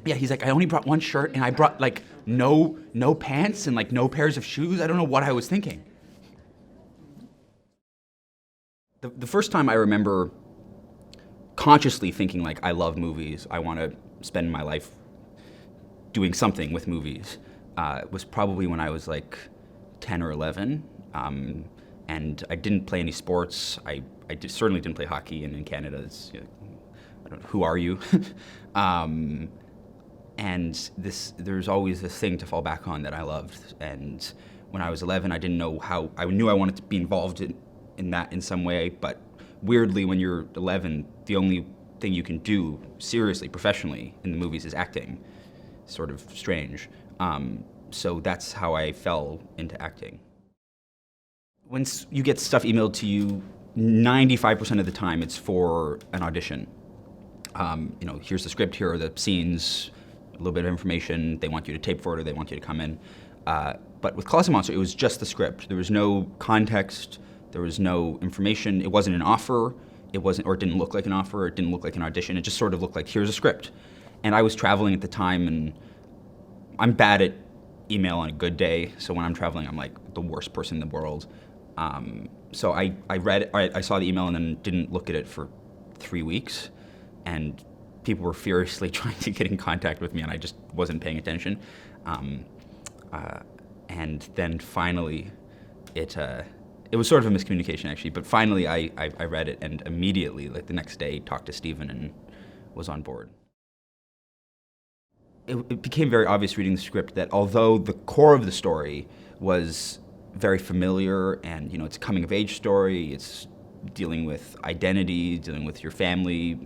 Yeah, he's like, I only brought one shirt and I brought like no pants and like no pairs of shoes. I don't know what I was thinking. The first time I remember consciously thinking like, I love movies, I want to spend my life doing something with movies, was probably when I was like 10 or 11. And I didn't play any sports. I certainly didn't play hockey, and in Canada, it's, you know, I don't know, who are you? And there's always this thing to fall back on that I loved. And when I was 11, I didn't know how. I knew I wanted to be involved in that in some way, but weirdly, when you're 11, the only thing you can do seriously, professionally, in the movies is acting. Sort of strange. So that's how I fell into acting. When you get stuff emailed to you, 95% of the time it's for an audition. You know, here's the script, here are the scenes, a little bit of information, they want you to tape for it or they want you to come in. But with Closet Monster, it was just the script. There was no context, there was no information, it wasn't an offer, it wasn't, or it didn't look like an offer, it didn't look like an audition, it just sort of looked like, here's a script. And I was traveling at the time, and I'm bad at email on a good day, so when I'm traveling, I'm like the worst person in the world. So I saw the email and then didn't look at it for 3 weeks, and people were furiously trying to get in contact with me, and I just wasn't paying attention. And then finally, it was sort of a miscommunication actually, but finally I read it, and immediately, like the next day, talked to Stephen and was on board. It became very obvious reading the script that although the core of the story was very familiar, and you know, it's a coming-of-age story, it's dealing with identity, dealing with your family,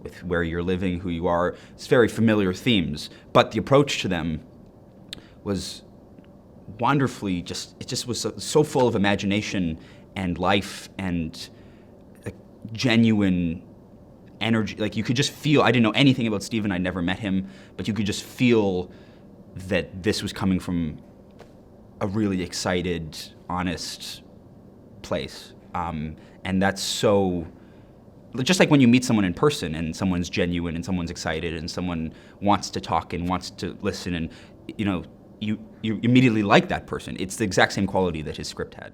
with where you're living, who you are, it's very familiar themes, but the approach to them was wonderfully it just was so full of imagination and life and like genuine energy. Like you could just feel, I didn't know anything about Stephen, I'd never met him, but you could just feel that this was coming from a really excited, honest place. And that's so, just like when you meet someone in person and someone's genuine and someone's excited and someone wants to talk and wants to listen, and you know, you immediately like that person. It's the exact same quality that his script had.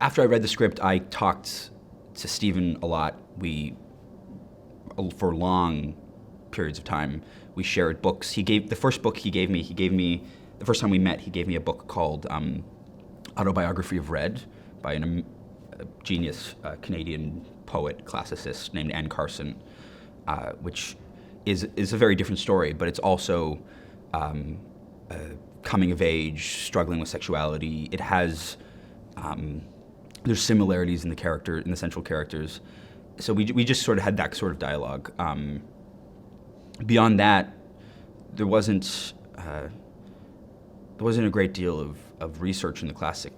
After I read the script, I talked to Stephen a lot. For long periods of time, we shared books. The first book he gave me, the first time we met, he gave me a book called Autobiography of Red by a genius Canadian poet, classicist named Anne Carson, which is a very different story, but it's also coming of age, struggling with sexuality. It has, there's similarities in the central characters. So we just sort of had that sort of dialogue. Beyond that, there wasn't a great deal of research in the classic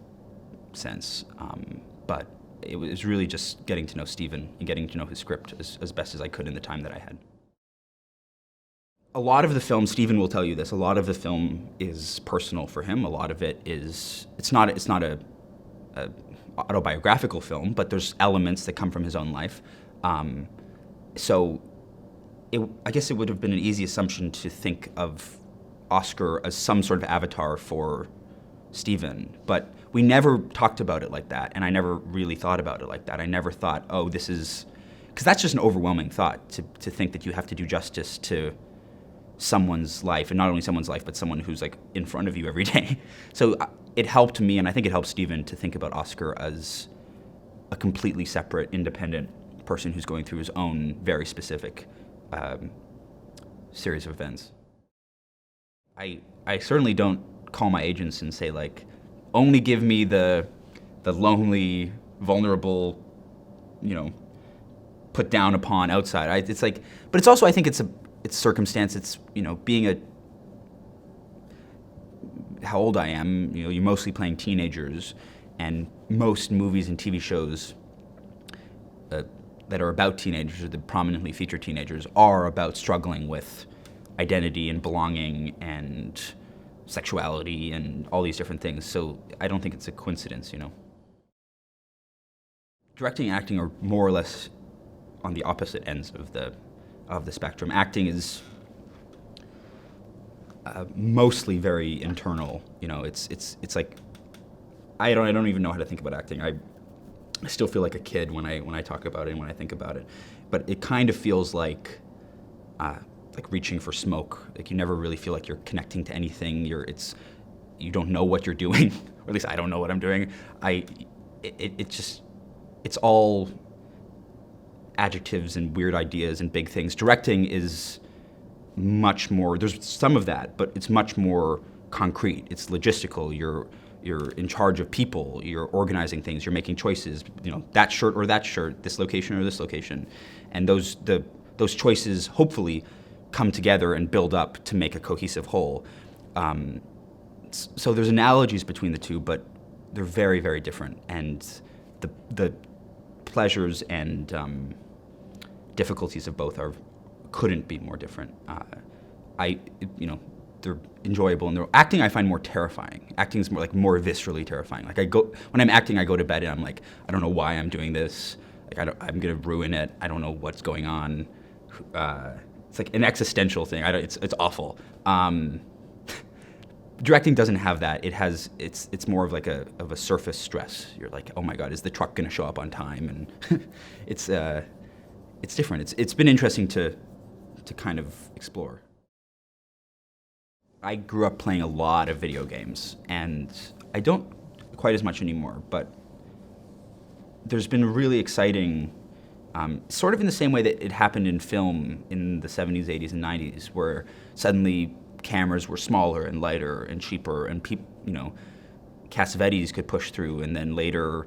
sense, but it was really just getting to know Stephen and getting to know his script as best as I could in the time that I had. A lot of the film, Stephen will tell you this, a lot of the film is personal for him. A lot of it is, it's not a autobiographical film, but there's elements that come from his own life. So I guess it would have been an easy assumption to think of Oscar as some sort of avatar for Stephen, but we never talked about it like that, and I never really thought about it like that. I never thought, oh, this is, because that's just an overwhelming thought, to think that you have to do justice to someone's life, and not only someone's life, but someone who's like in front of you every day. So it helped me, and I think it helped Stephen, to think about Oscar as a completely separate, independent person who's going through his own very specific series of events. I certainly don't call my agents and say like, only give me the lonely, vulnerable, you know, put down upon outside. It's like, but it's also, I think it's circumstance. It's, you know, being how old I am, you know, you're mostly playing teenagers, and most movies and TV shows that are about teenagers, or that prominently feature teenagers, are about struggling with identity and belonging and sexuality and all these different things. So I don't think it's a coincidence, you know. Directing and acting are more or less on the opposite ends of the spectrum. Acting is mostly very internal. You know, it's like I don't even know how to think about acting. I still feel like a kid when I talk about it and when I think about it. But it kind of feels like reaching for smoke. Like you never really feel like you're connecting to anything. You don't know what you're doing, or at least I don't know what I'm doing. It's all adjectives and weird ideas and big things. Directing is much more. There's some of that, but it's much more concrete. It's logistical. You're in charge of people. You're organizing things. You're making choices. You know, that shirt or that shirt, this location or this location, and those choices hopefully come together and build up to make a cohesive whole. So there's analogies between the two, but they're very, very different, and the pleasures and difficulties of both couldn't be more different. They're enjoyable, and acting I find more terrifying. Acting is more viscerally terrifying. Like when I'm acting, I go to bed and I'm like, I don't know why I'm doing this. Like I'm gonna ruin it. I don't know what's going on. It's like an existential thing. It's awful. Directing doesn't have that. It's more of like a surface stress. You're like, oh my God, is the truck gonna show up on time? And it's different. It's been interesting to kind of explore. I grew up playing a lot of video games, and I don't quite as much anymore, but there's been really exciting, sort of in the same way that it happened in film in the 70s, 80s, and 90s, where suddenly cameras were smaller and lighter and cheaper, and Cassavetes could push through, and then later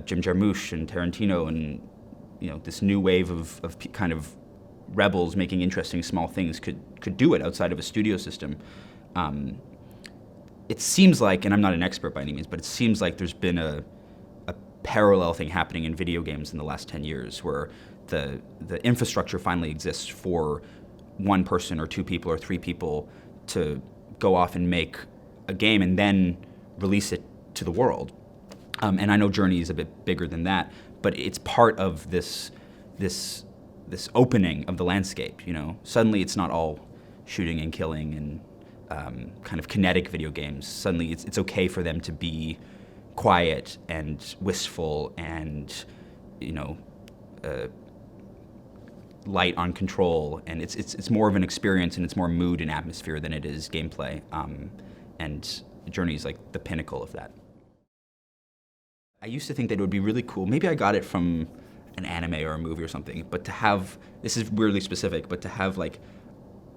Jim Jarmusch and Tarantino, and this new wave of kind of rebels making interesting small things could do it outside of a studio system. It seems like, and I'm not an expert by any means, but it seems like there's been a parallel thing happening in video games in the last 10 years where the infrastructure finally exists for one person or two people or three people to go off and make a game and then release it to the world. And I know Journey is a bit bigger than that, but it's part of this opening of the landscape. Suddenly it's not all shooting and killing and kind of kinetic video games. Suddenly it's okay for them to be quiet and wistful and light on control, and it's more of an experience, and it's more mood and atmosphere than it is gameplay. And Journey is like the pinnacle of that. I used to think that it would be really cool. Maybe I got it from an anime or a movie or something, but to have, this is weirdly specific, but to have like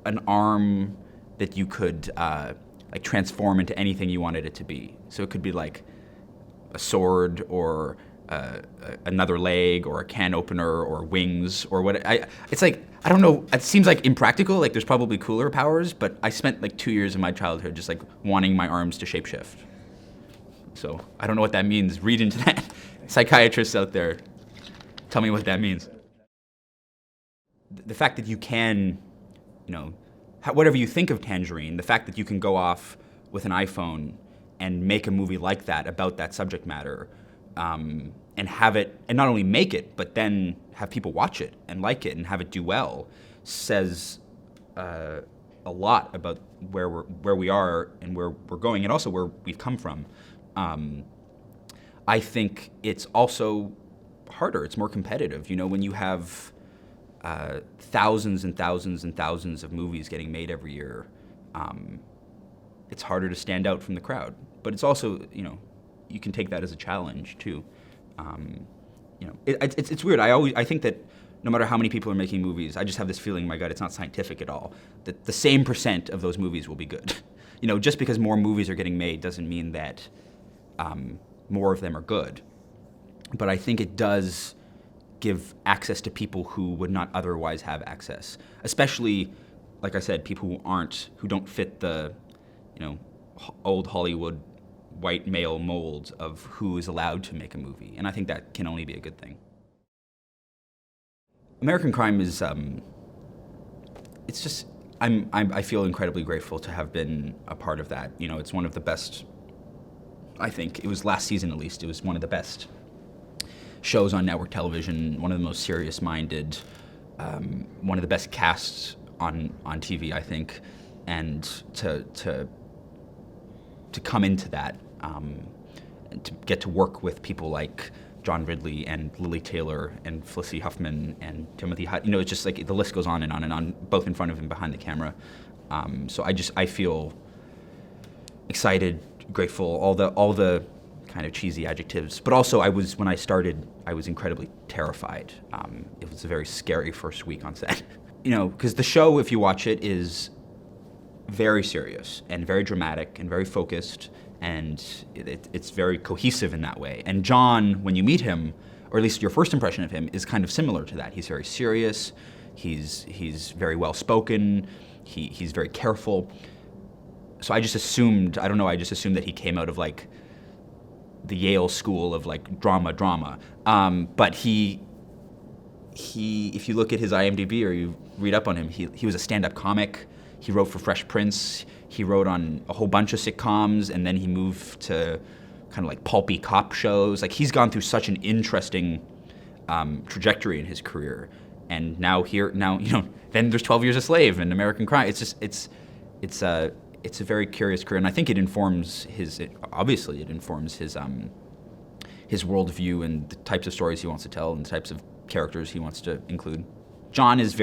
an arm that you could like transform into anything you wanted it to be. So it could be like a sword or another leg or a can opener or wings or what. It's like, I don't know, it seems like impractical, like there's probably cooler powers, but I spent like 2 years of my childhood just like wanting my arms to shapeshift. So I don't know what that means. Read into that. Psychiatrists out there, tell me what that means. The fact that you can, whatever you think of Tangerine, the fact that you can go off with an iPhone and make a movie like that about that subject matter, and have it, and not only make it, but then have people watch it and like it and have it do well, says a lot about where we are and where we're going, and also where we've come from. I think it's also harder. It's more competitive. When you have thousands and thousands and thousands of movies getting made every year, it's harder to stand out from the crowd. But it's also, you can take that as a challenge too. It's weird. I think that no matter how many people are making movies, I just have this feeling in my gut, it's not scientific at all, that the same % of those movies will be good. Just because more movies are getting made doesn't mean that more of them are good. But I think it does give access to people who would not otherwise have access, especially, like I said, people who don't fit the, old Hollywood white male mold of who is allowed to make a movie, and I think that can only be a good thing. American Crime is, it's just, I feel incredibly grateful to have been a part of that. It's one of the best, I think, it was last season at least, it was one of the best shows on network television, one of the most serious-minded, one of the best casts on TV, I think, and to come into that, and to get to work with people like John Ridley and Lily Taylor and Felicity Huffman and Timothy Hutt. It's just like the list goes on and on and on, both in front of and behind the camera. So I feel excited, grateful, all the kind of cheesy adjectives. But also when I started, I was incredibly terrified. It was a very scary first week on set. Because the show, if you watch it, is very serious and very dramatic and very focused, and it's very cohesive in that way. And John, when you meet him, or at least your first impression of him, is kind of similar to that. He's very serious, he's very well-spoken, he's very careful. So I just assumed that he came out of like the Yale school of like drama. But he, if you look at his IMDb or you read up on him, he was a stand-up comic. He wrote for Fresh Prince. He wrote on a whole bunch of sitcoms, and then he moved to kind of like pulpy cop shows. Like, he's gone through such an interesting trajectory in his career. And now then there's 12 Years a Slave and American Crime. It's a very curious career, and I think it informs his worldview and the types of stories he wants to tell and the types of characters he wants to include. John is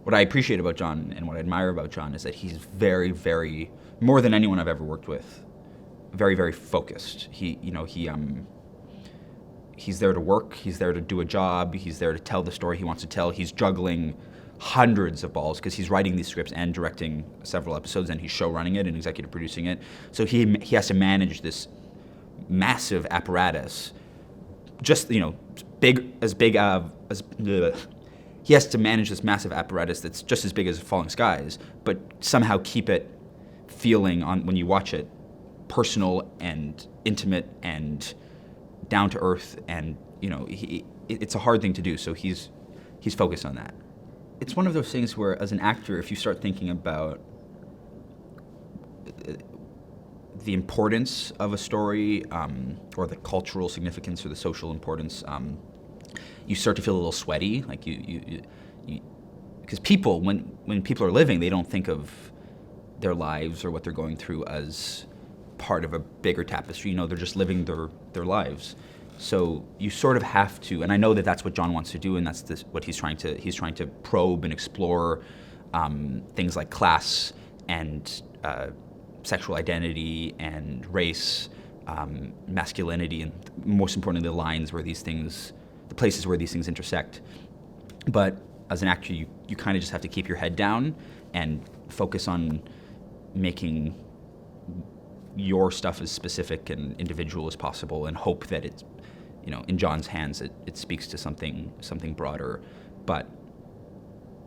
what I appreciate about John and what I admire about John is that he's very, very, more than anyone I've ever worked with, very, very focused. He's there to work, he's there to do a job, he's there to tell the story he wants to tell. He's juggling hundreds of balls because he's writing these scripts and directing several episodes, and he's show running it and executive producing it. So he has to manage this massive apparatus, just he has to manage this massive apparatus that's just as big as Falling Skies, but somehow keep it feeling, when you watch it, personal and intimate and down to earth, and it's a hard thing to do. So he's focused on that. It's one of those things where, as an actor, if you start thinking about the importance of a story, or the cultural significance or the social importance, you start to feel a little sweaty. Like because people, when people are living, they don't think of their lives or what they're going through as part of a bigger tapestry. They're just living their lives. So you sort of have to, and I know that that's what John wants to do, and that's what he's trying to probe and explore, things like class and sexual identity and race, masculinity, and most importantly, the places where these things intersect. But as an actor, you kind of just have to keep your head down and focus on making your stuff as specific and individual as possible, and hope that it's, in John's hands, it speaks to something broader. But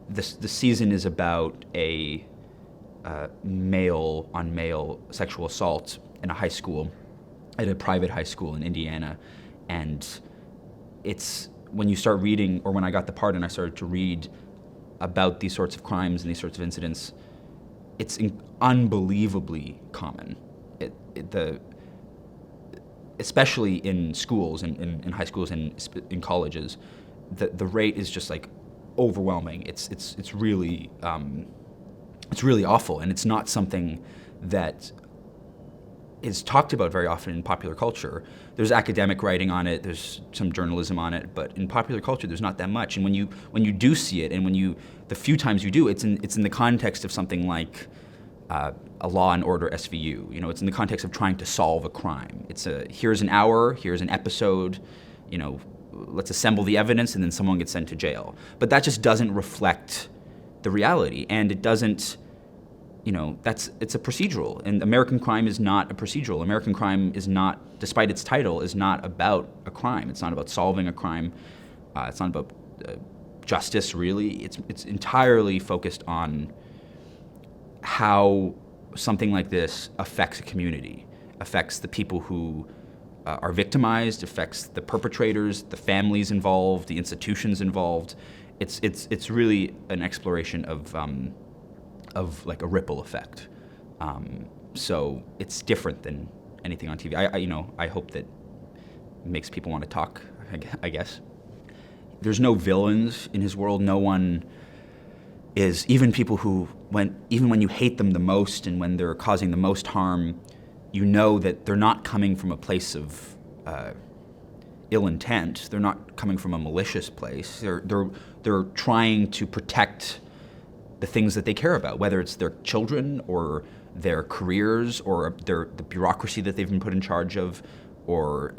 the season is about a male-on-male sexual assault in a high school, at a private high school in Indiana, and it's when you start reading, or when I got the part and I started to read about these sorts of crimes and these sorts of incidents, it's unbelievably common. Especially in schools, in high schools and in colleges, the rate is just like overwhelming. It's really awful, and it's not something that is talked about very often in popular culture. There's academic writing on it, there's some journalism on it, but in popular culture there's not that much. And when you do see it, and the few times you do, it's in the context of something like a Law and Order SVU. It's in the context of trying to solve a crime. Here's an hour, here's an episode, let's assemble the evidence, and then someone gets sent to jail. But that just doesn't reflect the reality, and it doesn't. It's a procedural, and American Crime is not a procedural. American Crime is not, despite its title, is not about a crime. It's not about solving a crime. It's not about justice, really. It's entirely focused on how something like this affects a community, affects the people who are victimized, affects the perpetrators, the families involved, the institutions involved. It's really an exploration of like a ripple effect. So it's different than anything on TV. I hope that makes people want to talk I guess. There's no villains in his world. No one is, even people who, even when you hate them the most and when they're causing the most harm, you know that they're not coming from a place of ill intent. They're not coming from a malicious place. They're trying to protect the things that they care about, whether it's their children or their careers or the bureaucracy that they've been put in charge of, or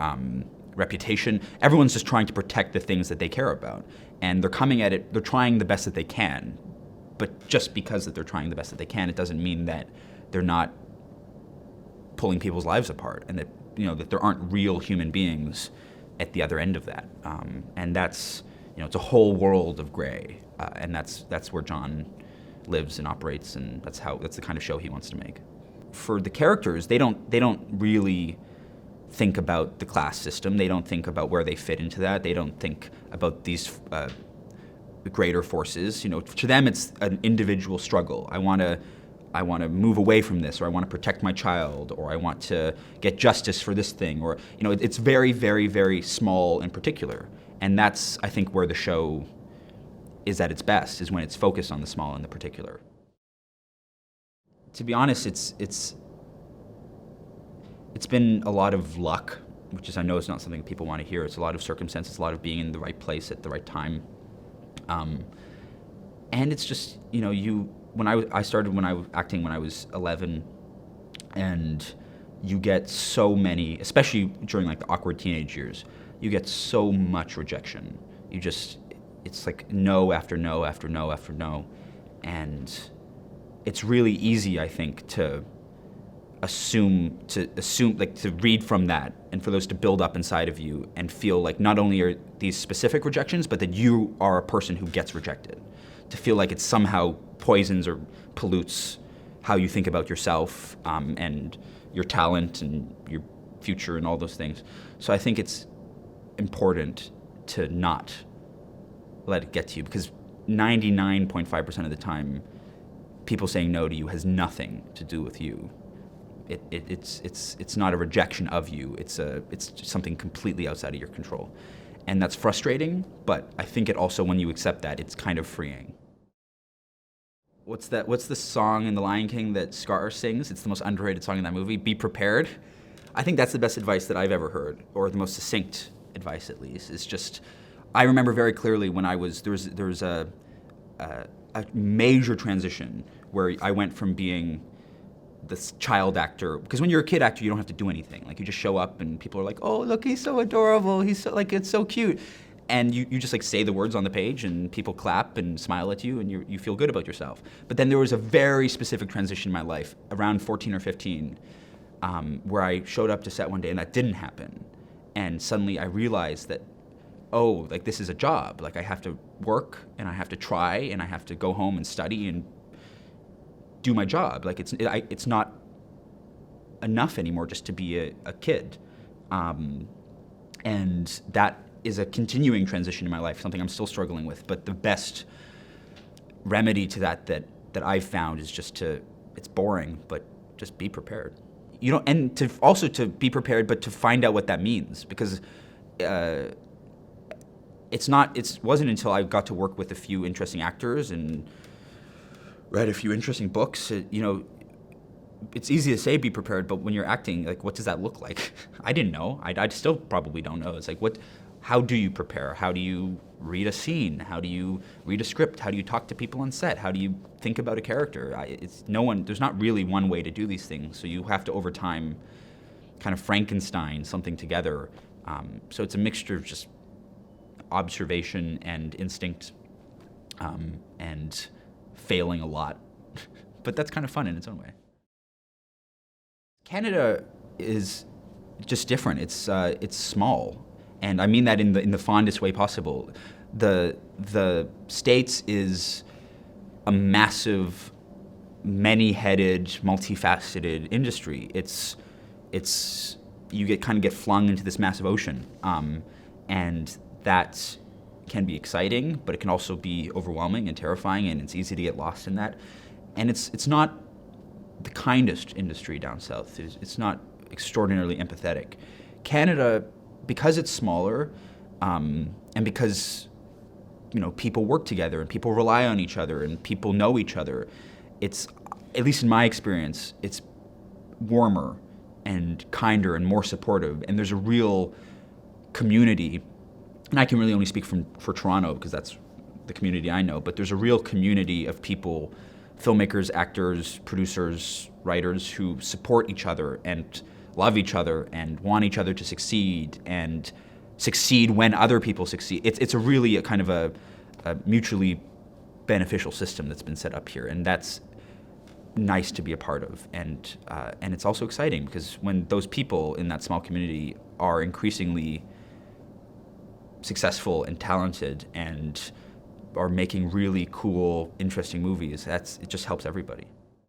reputation. Everyone's just trying to protect the things that they care about. And they're coming at it, they're trying the best that they can. But just because that they're trying the best that they can, it doesn't mean that they're not pulling people's lives apart, and that, you know, that there aren't real human beings at the other end of that. And that's, you know, it's a whole world of gray. And that's where John lives and operates, and that's the kind of show he wants to make. For the characters, they don't really think about the class system. They don't think about where they fit into that. They don't think about these greater forces. You know, to them, it's an individual struggle. I want to move away from this, or I want to protect my child, or I want to get justice for this thing, or, you know, it's very, very, very small and particular. And that's, I think, where the show is at its best, is when it's focused on the small and the particular. To be honest, it's been a lot of luck, which is, I know, is not something people want to hear. It's a lot of circumstances, a lot of being in the right place at the right time. And it's just, you know, I started acting when I was 11, and you get so many, especially during like the awkward teenage years, you get so much rejection. It's like no after no after no after no. And it's really easy, I think, to assume, like, to read from that, and for those to build up inside of you and feel like not only are these specific rejections, but that you are a person who gets rejected. To feel like it somehow poisons or pollutes how you think about yourself, and your talent and your future and all those things. So I think it's important to not let it get to you, because 99.5% of the time, people saying no to you has nothing to do with you. It's not a rejection of you. It's just something completely outside of your control, and that's frustrating. But I think it also, when you accept that, it's kind of freeing. What's the song in The Lion King that Scar sings? It's the most underrated song in that movie. Be prepared. I think that's the best advice that I've ever heard, or the most succinct advice, at least. It's just, I remember very clearly when there was a major transition where I went from being this child actor, because when you're a kid actor, you don't have to do anything. Like, you just show up and people are like, oh, look, he's so adorable. He's so, like, it's so cute. And you just like say the words on the page, and people clap and smile at you, and you feel good about yourself. But then there was a very specific transition in my life, around 14 or 15, where I showed up to set one day and that didn't happen. And suddenly I realized that, oh, like, this is a job. Like, I have to work, and I have to try, and I have to go home and study and do my job. Like, it's not enough anymore just to be a kid. And that is a continuing transition in my life, something I'm still struggling with. But the best remedy to that I've found is just it's boring, but just be prepared. You know, and to be prepared, but to find out what that means, because it wasn't until I got to work with a few interesting actors and read a few interesting books, you know, it's easy to say be prepared, but when you're acting, like, what does that look like? I didn't know. I still probably don't know. It's like, how do you prepare? How do you read a scene? How do you read a script? How do you talk to people on set? How do you think about a character? There's not really one way to do these things, so you have to, over time, kind of Frankenstein something together. So it's a mixture of just observation and instinct, and failing a lot. But that's kind of fun in its own way. Canada is just different. It's small. And I mean that in the fondest way possible. The States is a massive, many-headed, multifaceted industry. You kind of get flung into this massive ocean, and that can be exciting, but it can also be overwhelming and terrifying, and it's easy to get lost in that. And it's not the kindest industry down south. It's not extraordinarily empathetic. Canada, because it's smaller, And because, people work together and people rely on each other and people know each other, it's, at least in my experience, it's warmer and kinder and more supportive. And there's a real community, and I can really only speak for Toronto because that's the community I know, but there's a real community of people, filmmakers, actors, producers, writers, who support each other and love each other and want each other to succeed and succeed when other people succeed. It's a really a kind of a mutually beneficial system that's been set up here, and that's nice to be a part of. And it's also exciting because when those people in that small community are increasingly successful and talented and are making really cool, interesting movies, it just helps everybody.